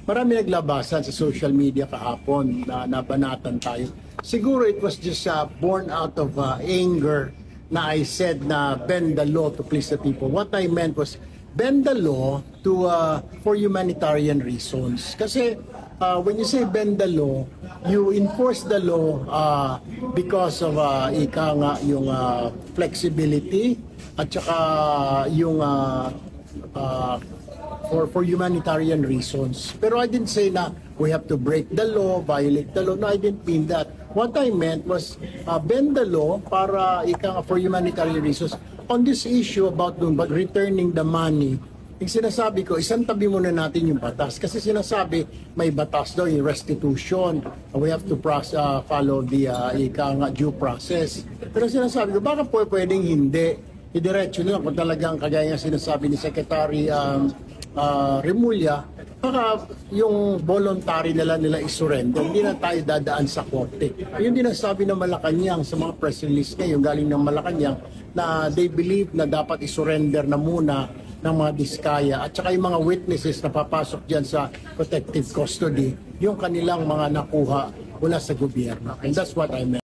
marami naglabasan sa social media kahapon na nabanatan tayo. Siguro it was just born out of anger na I said na bend the law to please the people. What I meant was bend the law to for humanitarian reasons. Kasi when you say bend the law, you enforce the law because of yung flexibility at saka yung for humanitarian reasons. Pero I didn't say na we have to break the law, violate the law. No, I didn't mean that. What I meant was bend the law para for humanitarian reasons. On this issue about returning the money, yung sinasabi ko, isang tabi muna natin yung batas. Kasi sinasabi, may batas daw yung restitution. We have to follow the due process. Pero sinasabi ko, baka pwedeng hindi. Idiretso nila kung talagang kagaya nga sinasabi ni Secretary Remulla, baka yung voluntary nila isurrender, hindi na tayo dadaan sa korte. Yung dinasabi ng Malacanang sa mga press release ngayon galing ng Malacanang na they believe na dapat isurrender na muna ng mga Diskaya at saka yung mga witnesses na papasok dyan sa protective custody, yung kanilang mga nakuha mula sa gobyerno. And that's what I meant.